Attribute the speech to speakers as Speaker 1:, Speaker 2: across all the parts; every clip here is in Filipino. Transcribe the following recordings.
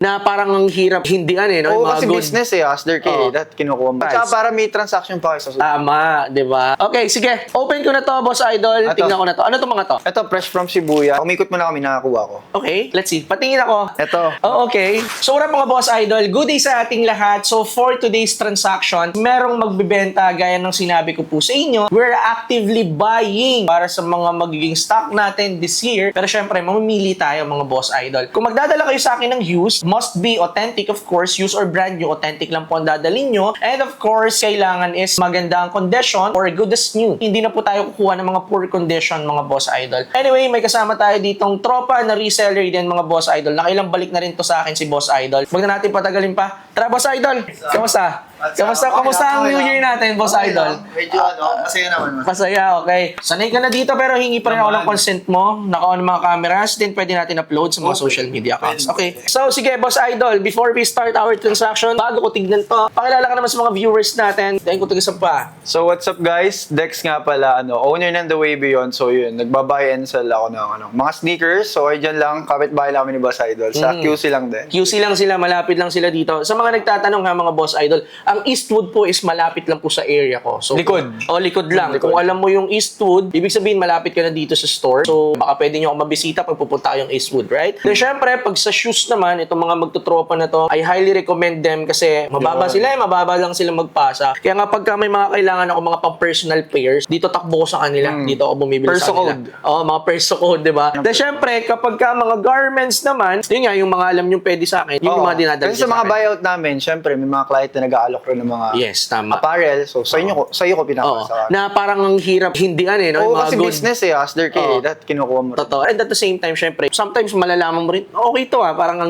Speaker 1: na parang ang hirap hindian no?
Speaker 2: Oo,
Speaker 1: Yung mga
Speaker 2: kasi
Speaker 1: good.
Speaker 2: business hustler kayo, that kinukuha mo. At saka para may transaction pa kayo sa
Speaker 1: Tama, di ba? Okay, sige. Open ko na to, Boss Idol.
Speaker 2: Ito.
Speaker 1: Tingnan ko na to. Ano to mga to?
Speaker 2: Ito, fresh from Shibuya. Umikot mo na kami, nakakuha ko.
Speaker 1: Okay, let's see. Patingin ako.
Speaker 2: Ito.
Speaker 1: Oh, okay. So, mga Boss Idol, good day sa ating lahat. So, for today's transaction, merong magbibenta gaya ng sinabi ko po sa inyo. We're actively buying para sa mga magiging stock natin this year. Pero syempre, mamimili tayo mga Boss Idol. Kung magdadala kayo sa akin ng used, must be authentic of course. Used or brand new, authentic lang po ang dadalhin nyo. And of course, kailangan is maganda ang condition or good as new. Hindi na po tayo kukuha ng mga poor condition mga Boss Idol. Anyway, may kasama tayo ditong tropa na reseller din mga Boss Idol. Nakailang balik na rin to sa akin si Boss Idol. Huwag na natin patagalin pa. Tara Boss Idol! Kamusta? Kamusta ang New Year natin, Boss Idol?
Speaker 2: Medyo masaya naman.
Speaker 1: Masaya, okay. Sanay ka na dito pero hingi pa rin ako ng consent mo. Naka-on mga cameras, then pwede natin upload sa mga social media accounts. Okay. So, sige, Boss Idol, before we start our transaction, bago ko tignan to, pakilala ka naman sa mga viewers natin. Dahil ko tagisang pa.
Speaker 2: So what's up guys? Dex nga pala, owner ng The Way Beyond. So yun, nagbabuy and sell ako ng mga sneakers. So ay dyan lang, kapitbahay lang kami ni Boss Idol. Sa QC lang din.
Speaker 1: QC lang sila, malapit lang sila dito. Sa mga nagtatanong ha, mga Boss Idol, ang Eastwood po is malapit lang po sa area ko. So,
Speaker 2: Likod.
Speaker 1: Likod lang.
Speaker 2: Likod.
Speaker 1: Kung alam mo yung Eastwood, ibig sabihin malapit ka na dito sa store. So, baka pwede nyo ako mabisita pag pupunta kayong Eastwood, right? Then, syempre, pag sa shoes naman, itong mga magtutropa na to, I highly recommend them kasi mababa sila, mababa lang sila magpasa. Kaya nga pagka may mga kailangan ako mga pang-personal pairs, dito takbo ko sa kanila. Dito ako bumibili
Speaker 2: Perso
Speaker 1: sa kanila.
Speaker 2: code.
Speaker 1: Oo, mga perso code, di ba? Then, syempre, kapag ka mga garments naman, yun nga, yung mga alam nyo pwede sa akin, yun yung mga dinadala
Speaker 2: Kasi sa mga buyout namin, syempre, may mga client na nag-aalok rin ng mga
Speaker 1: yes, tama.
Speaker 2: apparel. So sa iyo ko
Speaker 1: Oo.
Speaker 2: pinapasa.
Speaker 1: Na parang ang hirap hindian no?
Speaker 2: Oo,
Speaker 1: Yung mga
Speaker 2: kasi
Speaker 1: good.
Speaker 2: business hustler kayo, that kinukuha mo.
Speaker 1: Totoo. And at the same time, syempre, sometimes malalaman mo rin, okay to parang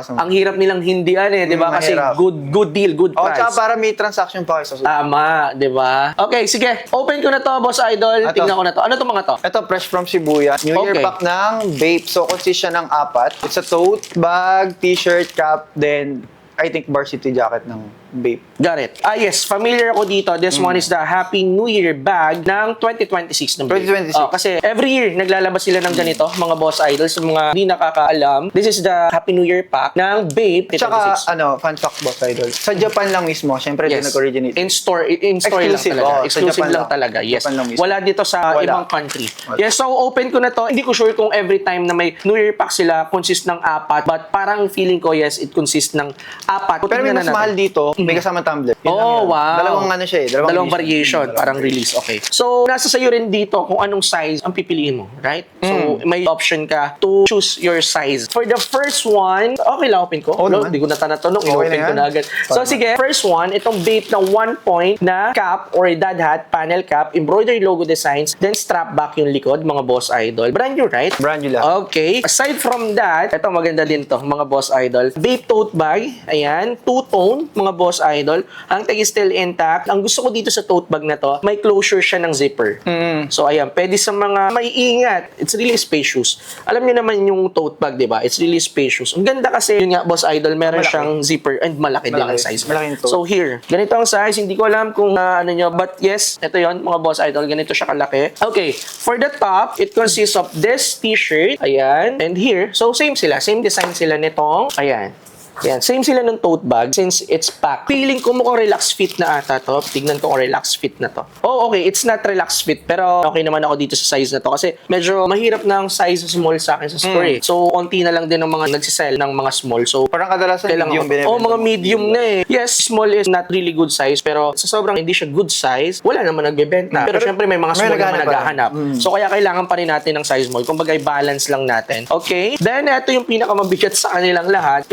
Speaker 1: ang hirap nilang hindian di ba? Kasi
Speaker 2: mahirap.
Speaker 1: good deal, good
Speaker 2: Oh,
Speaker 1: price.
Speaker 2: tsaka para may transaction pa kayo sa
Speaker 1: Tama, di ba? Okay, sige. Open ko na to, Boss Idol.
Speaker 2: Ito.
Speaker 1: Tingnan ko na to. Ano to mga to?
Speaker 2: Ito, fresh from Shibuya. New Year
Speaker 1: Okay.
Speaker 2: pack ng vape. So, consist siya ng 4. It's a tote, bag, t-shirt, cap, then I think varsity jacket ng vape.
Speaker 1: Got it. Yes, familiar ako dito. This one is the Happy New Year bag ng 2026 ng vape.
Speaker 2: 2026.
Speaker 1: Kasi every year, naglalabas sila ng ganito, mga Boss Idols, sa mga hindi nakakaalam. This is the Happy New Year pack ng vape 2026.
Speaker 2: Tsaka, fun fact, Boss Idol. Sa Japan lang mismo, syempre, doon nag-originate.
Speaker 1: In-store
Speaker 2: Exclusive,
Speaker 1: lang talaga.
Speaker 2: sa
Speaker 1: Exclusive
Speaker 2: Japan
Speaker 1: lang
Speaker 2: lang.
Speaker 1: talaga. Yes.
Speaker 2: Japan lang mismo.
Speaker 1: Wala dito sa
Speaker 2: Wala.
Speaker 1: ibang country. Yes, so open ko na to. Hindi ko sure kung every time na may New Year pack sila, consist ng 4. But parang feeling ko, yes, it consists ng 4.
Speaker 2: Pero may mas mahal dito, may kasama tumbler. Yun lang
Speaker 1: Oh,
Speaker 2: yun.
Speaker 1: wow.
Speaker 2: Dalawang ano siya
Speaker 1: Dalawang variation, parang release. Okay. So, nasa sa'yo rin dito kung anong size ang pipiliin mo, right? So, may option ka to choose your size. For the first one, okay lang, open ko.
Speaker 2: Oo naman.
Speaker 1: Hindi ko na tanatanong,
Speaker 2: Okay
Speaker 1: open
Speaker 2: na
Speaker 1: ko
Speaker 2: yan.
Speaker 1: na agad. So, sige, first one, itong vape na 1 point na cap or dad hat, panel cap, embroidery logo designs, then strap back yung likod, mga Boss Idol. Brand new, right?
Speaker 2: Brand new lang.
Speaker 1: Okay. Aside from that, ito maganda din to, mga Boss Idol. Vape tote bag, ayan, two-tone, mga Boss Idol. Ang tag is still intact. Ang gusto ko dito sa tote bag na to, may closure siya ng zipper. So, ayan, pwede sa mga may ingat. It's really spacious. Alam niyo naman yung tote bag, di ba? It's really spacious. Ang ganda kasi, yun nga, Boss Idol, meron
Speaker 2: Malaki.
Speaker 1: siyang zipper and malaki din ang size.
Speaker 2: Malaki yung tote.
Speaker 1: So, here, ganito ang size. Hindi ko alam kung ano nyo, but yes, ito yon mga Boss Idol, ganito siya kalaki. Okay, for the top, it consists of this t-shirt, ayan, and here, so same sila, same design sila nitong, ayan. Yan, same sila ng tote bag since it's packed. Feeling ko mukhang relax fit na ata to. Tignan ko kung relax fit na to. Oh, okay, it's not relax fit pero okay naman ako dito sa size na to kasi medyo mahirap na ang size small sa akin sa store So, konti na lang din ng mga nagsisell ng mga small. So,
Speaker 2: Parang kadalasan medium binibenta.
Speaker 1: mga medium na Yes, small is not really good size pero sa sobrang hindi siya good size, wala naman nagbebenta. Pero syempre may mga small naman naghahanap. So, kaya kailangan pa rin natin ng size small. Kumbaga, balance lang natin. Okay? Then, ito yung pinakamabigat sa kanilang lahat.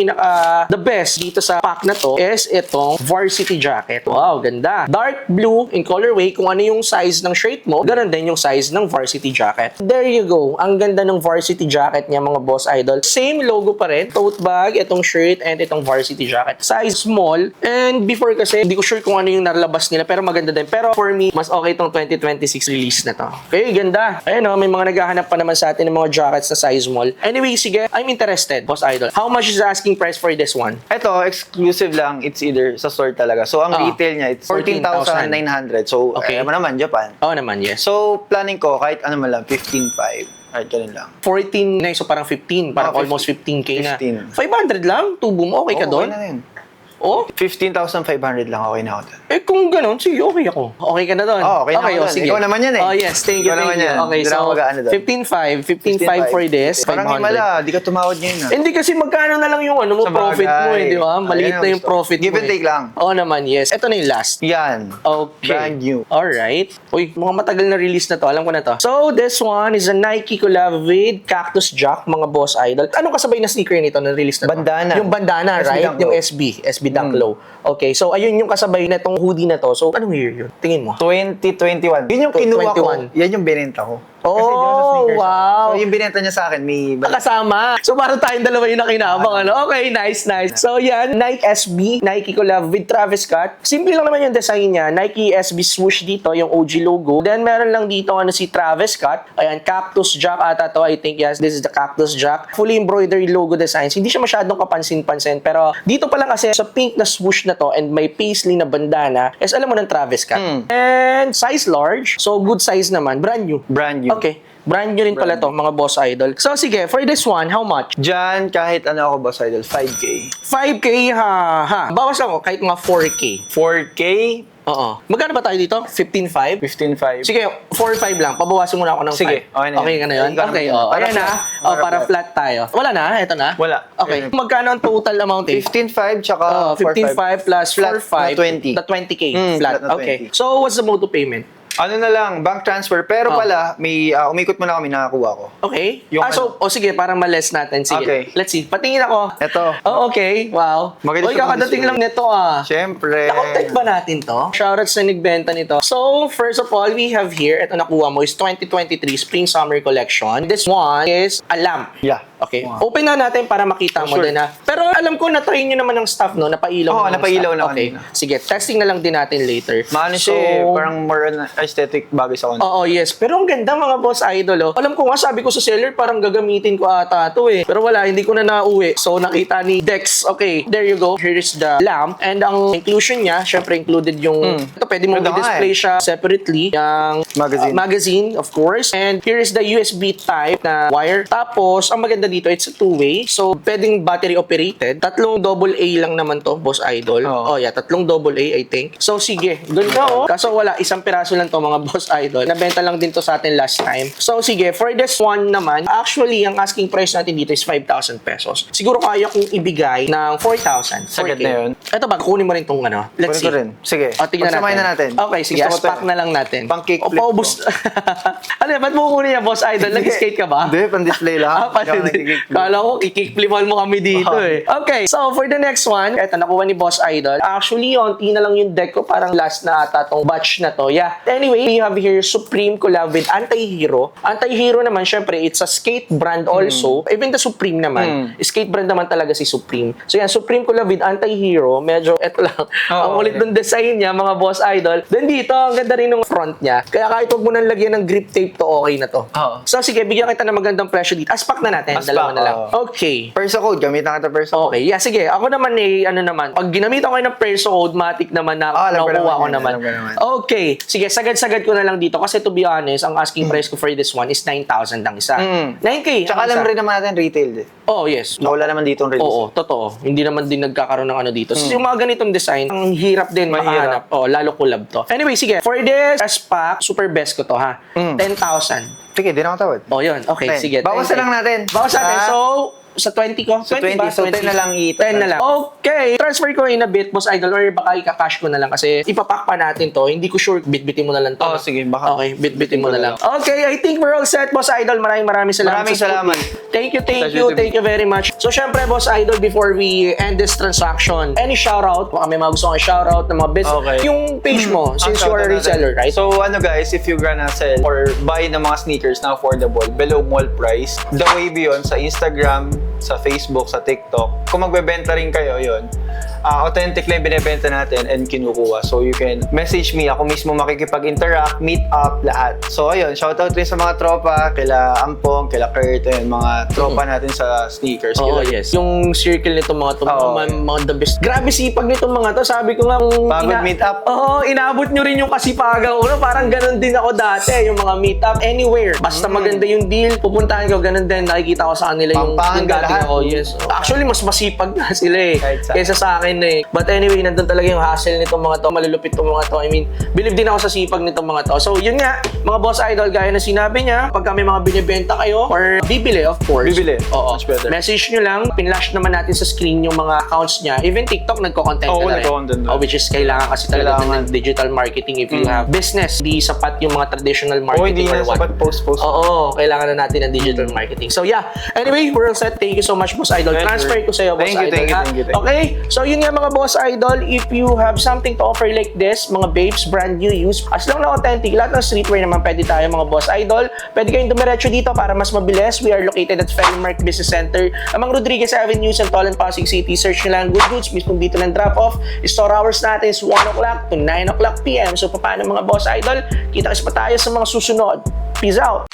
Speaker 1: The best dito sa pack na to is itong varsity jacket. Wow, ganda. Dark blue in colorway. Kung ano yung size ng shirt mo, ganun din yung size ng varsity jacket. There you go. Ang ganda ng varsity jacket niya, mga Boss Idol. Same logo pa rin. Tote bag, itong shirt, and itong varsity jacket. Size small. And before kasi, hindi ko sure kung ano yung nalabas nila, pero maganda din. Pero for me, mas okay itong 2026 release na to. Okay, ganda. Ayun may mga naghahanap pa naman sa atin ng mga jackets na size small. Anyway, sige, I'm interested, Boss Idol. How much is the asking price for this one?
Speaker 2: Ito, exclusive lang. It's either sa store talaga. So, ang retail niya, it's 14,900. So,
Speaker 1: Okay.
Speaker 2: naman, Japan.
Speaker 1: Oo naman, yes.
Speaker 2: So, planning ko, kahit ano man lang, 15,500. Kahit ganun lang.
Speaker 1: 14 na, so parang 15. Parang
Speaker 2: 15.
Speaker 1: almost 15K na.
Speaker 2: 15.
Speaker 1: 500 lang? Tubo mo? Okay ka doon?
Speaker 2: Okay na yun.
Speaker 1: Oh?
Speaker 2: 15,500 lang, okay na ako doon.
Speaker 1: Eh kung ganun, sige, okay ako. Okay ka na doon?
Speaker 2: Okay na ako doon.
Speaker 1: sige.
Speaker 2: Ikaw naman yan eh.
Speaker 1: Oh yes, thank you,
Speaker 2: Ikaw naman
Speaker 1: thank you.
Speaker 2: yan.
Speaker 1: Okay,
Speaker 2: Hindi na
Speaker 1: so
Speaker 2: ako mag-aano doon.
Speaker 1: 15.5 for this,
Speaker 2: Parang
Speaker 1: 500.
Speaker 2: himala, di ka tumawad ngayon ah.
Speaker 1: Hindi kasi magkano na lang yung ano mo,
Speaker 2: Sa
Speaker 1: profit mo
Speaker 2: bagay.
Speaker 1: eh, di ba? Maliit
Speaker 2: Ayun
Speaker 1: na
Speaker 2: ang
Speaker 1: yung
Speaker 2: gusto.
Speaker 1: profit mo.
Speaker 2: Give and take lang.
Speaker 1: Oo naman, yes. Ito na yung last.
Speaker 2: Yan.
Speaker 1: Okay.
Speaker 2: Brand new.
Speaker 1: Alright. Uy, mukhang matagal na release na to. Alam ko na to. So, this one is a Nike collab with Cactus Jack, mga boss idol. Anong kasabay na sneaker nito na release na to?
Speaker 2: Bandana.
Speaker 1: Yung bandana,
Speaker 2: SB
Speaker 1: right?
Speaker 2: Dunk Low.
Speaker 1: Yung SB Dunk Low. Okay, so ayun yung kasabay na itong hoodie na to. So, anong year yun? Tingin mo.
Speaker 2: 2021. Yun yung kinuha ko.
Speaker 1: 21.
Speaker 2: Yan yung binenta ko.
Speaker 1: Oh,
Speaker 2: Kasi di ba sa sneakers
Speaker 1: wow.
Speaker 2: ako. So, yung binenta niya sa akin, may...
Speaker 1: Kasama. So, parang tayong dalawa yung nakinabang. Ano? Okay, nice. So, yan. Nike SB. Nike collab with Travis Scott. Simple lang naman yung design niya. Nike SB swoosh dito, yung OG logo. Then, meron lang dito si Travis Scott. Ayan, Cactus Jack ata to. I think, yes, this is the Cactus Jack. Fully embroidered logo designs. Hindi siya masyadong kapansin-pansin. Pero, dito pa lang kasi sa pink na swoosh na to and may paisley na bandana, is alam mo ng Travis Scott. And size large. So, good size naman. Brand new.
Speaker 2: Brand new.
Speaker 1: Okay. Brand new rin pala to, mga boss idol. So, sige, for this one, how much?
Speaker 2: Diyan, kahit ano ako boss idol, 5K.
Speaker 1: 5K, ha. Bawas lang ako, kahit mga 4K.
Speaker 2: 4K,
Speaker 1: Oo. Magkano ba tayo dito? 15.5?
Speaker 2: 15.5.
Speaker 1: Sige, 4.5 lang. Pabawasan mo na ako ng 5.
Speaker 2: Sige, okay na yan.
Speaker 1: Okay ka na yun?
Speaker 2: Ikaw
Speaker 1: Okay,
Speaker 2: naman.
Speaker 1: oh.
Speaker 2: Para
Speaker 1: Ayan na.
Speaker 2: flat.
Speaker 1: Oh,
Speaker 2: Para
Speaker 1: para
Speaker 2: flat.
Speaker 1: flat tayo. Wala na? Ito na?
Speaker 2: Wala.
Speaker 1: Okay.
Speaker 2: Ayun.
Speaker 1: Magkano ang total amount eh?
Speaker 2: 15.5 tsaka
Speaker 1: 15.5 plus
Speaker 2: Flat
Speaker 1: 4.5.
Speaker 2: na 20.
Speaker 1: The 20K. Flat.
Speaker 2: flat na
Speaker 1: Okay.
Speaker 2: 20.
Speaker 1: So, what's the mode of payment?
Speaker 2: Ano na lang, bank transfer. Pero
Speaker 1: Oh.
Speaker 2: pala, may umikot mo na kami, nakakuha ko.
Speaker 1: Okay.
Speaker 2: Yung
Speaker 1: So, sige, parang males natin. Sige.
Speaker 2: Okay.
Speaker 1: Let's see. Patingin ako.
Speaker 2: Eto.
Speaker 1: Oh, okay. Wow.
Speaker 2: Maganda
Speaker 1: Uy,
Speaker 2: sa
Speaker 1: kakadating
Speaker 2: display.
Speaker 1: lang nito ah.
Speaker 2: Siyempre.
Speaker 1: Na-contact ba natin to? Shoutout sa nagbenta nito. So, first of all, we have here, ito nakuha mo, is 2023 Spring Summer Collection. This one is a lamp.
Speaker 2: Yeah.
Speaker 1: Okay.
Speaker 2: Wow.
Speaker 1: Open na natin para makita mo
Speaker 2: Sure.
Speaker 1: din na. Pero alam ko, na-try nyo naman ng stuff, no? Napailaw
Speaker 2: Oo,
Speaker 1: na ng
Speaker 2: napailaw
Speaker 1: stuff.
Speaker 2: na
Speaker 1: Okay.
Speaker 2: kanina.
Speaker 1: Sige, testing na lang din natin later.
Speaker 2: Maano siya eh, parang more on aesthetic bagay sa konti.
Speaker 1: Oo, yes. Pero ang ganda mga boss idol, oh. Alam ko nga, sabi ko sa seller, parang gagamitin ko ata ito eh. Pero wala, hindi ko na nauwi. So, nakita ni Dex. Okay, there you go. Here is the lamp. And ang inclusion niya, syempre included yung... Ito, pwede mo
Speaker 2: Ganda nga
Speaker 1: i-display siya separately. Yung
Speaker 2: Magazine.
Speaker 1: magazine, of course. And here is the USB type na wire. Tapos, ang maganda dito, it's a two-way. So, pwedeng battery operated. Tatlong AA lang naman to, boss idol.
Speaker 2: Oo.
Speaker 1: Oh, yeah, tatlong AA, I think. So, sige. Ganda, oh. Kaso wala, isang piraso lang to, mga boss idol. Nabenta lang din to sa atin last time. So, sige, for this one naman, actually, ang asking price natin dito is 5,000 pesos. Siguro kaya kong ibigay ng 4,000.
Speaker 2: Sagad
Speaker 1: 4K.
Speaker 2: na yun.
Speaker 1: Ito ba, kunin mo rin tong ano. Let's
Speaker 2: Kunin
Speaker 1: see.
Speaker 2: ko rin. Sige.
Speaker 1: O, tingnan
Speaker 2: Pagsamahin
Speaker 1: natin.
Speaker 2: na natin.
Speaker 1: Okay, sige.
Speaker 2: Gusto ko to
Speaker 1: Aspak
Speaker 2: eh.
Speaker 1: na lang natin.
Speaker 2: Pang kickflip
Speaker 1: O, paubos. Ano yan, ba't mo kunin yan, boss idol? Nag-skate ka ba?
Speaker 2: Hindi, pang-display lang.
Speaker 1: Kala ko, i-kickflipan mo kami dito eh. Okay, so for the next one, eto, nakuha ni Boss Idol. Actually, onti na lang yung deck ko. Parang last na ata tong batch na to. Yeah. Anyway, we have here Supreme collab with Anti-Hero. Anti-Hero naman, syempre, it's a skate brand also. Even the Supreme naman. Skate brand naman talaga si Supreme. So yan, Supreme collab with Anti-Hero. Medyo, eto lang. Ang ulit ng design niya, mga Boss Idol. Then dito, ang ganda rin ng front niya. Kaya kahit huwag mo nang lagyan ng grip tape to, okay na to.
Speaker 2: Oo.
Speaker 1: So sige, bigyan kita ng magandang presyo dito. Aspak na natin.
Speaker 2: Aspak,
Speaker 1: Dalawa na lang.
Speaker 2: oo.
Speaker 1: Okay.
Speaker 2: Perso code, gamitan kita perso code.
Speaker 1: Okay, yeah, sige. Ako naman pag ginamitan ko ng perso code, matic naman na
Speaker 2: Alam ko
Speaker 1: nakuha ko
Speaker 2: naman yan,
Speaker 1: naman.
Speaker 2: alam ko naman.
Speaker 1: Okay, sige, sagad-sagad ko na lang dito kasi to be honest, ang asking price ko for this one is 9,000 ang isa. 9K.
Speaker 2: Tsaka
Speaker 1: ang
Speaker 2: alam
Speaker 1: isa.
Speaker 2: rin naman natin retail eh.
Speaker 1: Oh, yes.
Speaker 2: Wala naman dito ang release.
Speaker 1: Oo, totoo. Hindi naman din nagkakaroon ng ano dito. So, yung mga ganitong design, ang hirap din
Speaker 2: Mahirap.
Speaker 1: makahanap. Oh, lalo collab to. Anyway, sige. For this pack, super best ko to ha. 10,000.
Speaker 2: Sige, di na ako tawad.
Speaker 1: Oh, yun. Okay,
Speaker 2: 10.
Speaker 1: sige.
Speaker 2: Bawas
Speaker 1: 10K.
Speaker 2: na lang natin.
Speaker 1: Bawas natin.
Speaker 2: Ah.
Speaker 1: So, sa 20 ko?
Speaker 2: Sa 20,
Speaker 1: ba?
Speaker 2: so 10 na lang
Speaker 1: 10 na lang. Okay. Transfer ko in a bit, Boss Idol, or baka ika-cash ko na lang kasi ipapack pa natin to. Hindi ko sure, bitbitin mo na lang to.
Speaker 2: Oh, sige, baka.
Speaker 1: Okay, bitbitin mo na lang. Okay, I think we're all set, Boss Idol. Maraming salamat.
Speaker 2: Maraming
Speaker 1: sa
Speaker 2: salamat.
Speaker 1: Scoopy. Thank
Speaker 2: Pleasure
Speaker 1: you.
Speaker 2: to be.
Speaker 1: Thank you very much. So, syempre, Boss Idol, before we end this transaction, any shoutout? Baka may mga gusto kong shoutout ng mga business.
Speaker 2: Okay.
Speaker 1: Yung page mo, since you are a reseller, right?
Speaker 2: So ano guys, if you're gonna sell or buy ng mga sneakers na affordable, below mall price, The Way Beyond sa Instagram, sa Facebook, sa TikTok. Kung magbebenta rin kayo, yun. authentic lang yung binibenta natin and kinukuha. So you can message me, ako mismo makikipag-interact, meet up, lahat. So ayun, shoutout rin sa mga tropa, kila Ampong, kila Kurt, and mga tropa natin sa sneakers.
Speaker 1: Oo,
Speaker 2: Kila-
Speaker 1: yes. Yung circle nito mga to,
Speaker 2: Oo.
Speaker 1: mga the best. Grabe sipag nito mga to. Sabi ko nga,
Speaker 2: Pagod meet up.
Speaker 1: Oo, inabot nyo rin yung kasipagan ko. No? Parang ganun din ako dati, yung mga meet up anywhere. Basta maganda yung deal, pupuntahan ko, ganun din. Nakikita ko sa kanila yung
Speaker 2: Pampanga
Speaker 1: dating
Speaker 2: lahat.
Speaker 1: ako. Yes. Actually, mas masipag na sila eh.
Speaker 2: Kahit sa-
Speaker 1: Kaysa sa akin eh. But anyway, nandun talaga yung hassle nitong mga to. Malulupit tong mga to. I mean, believe din ako sa sipag nitong mga to. So, yun nga, mga boss idol, gaya na sinabi niya, pag may mga binibenta kayo, or bibili, of course.
Speaker 2: Bibili.
Speaker 1: Oo.
Speaker 2: Much better.
Speaker 1: Message nyo lang, pinlash naman natin sa screen yung mga accounts niya. Even TikTok, nagko-content
Speaker 2: Oo,
Speaker 1: na rin.
Speaker 2: nagko-content na.
Speaker 1: Which is kailangan kasi talaga
Speaker 2: Kailangan.
Speaker 1: ng digital marketing if you have business. Di sapat yung mga traditional
Speaker 2: Oo,
Speaker 1: marketing
Speaker 2: hindi
Speaker 1: or
Speaker 2: na
Speaker 1: what.
Speaker 2: sapat post-post.
Speaker 1: Oo, kailangan na natin ng digital marketing. So yeah, anyway, we're all set. Thank you so much, Boss Idol.
Speaker 2: Pleasure.
Speaker 1: Transfer ko sa'yo, Boss
Speaker 2: Thank you,
Speaker 1: Idol.
Speaker 2: thank you,
Speaker 1: ha?
Speaker 2: thank you, thank you.
Speaker 1: Okay, so yun nga mga Boss Idol, if you have something to offer like this, mga babes, brand new, used, as long na authentic, lahat ng streetwear naman pwede tayo mga Boss Idol. Pwede kayong dumiretso dito para mas mabilis. We are located at Felmark Business Center, among Rodriguez Avenue, Santolan, Pasig City. Search nyo lang Good Goods, mismo dito ng drop-off. Store hours natin is 1 o'clock to 9 o'clock p.m. So paano mga Boss Idol? Kita kasi pa tayo sa mga susunod. Peace out!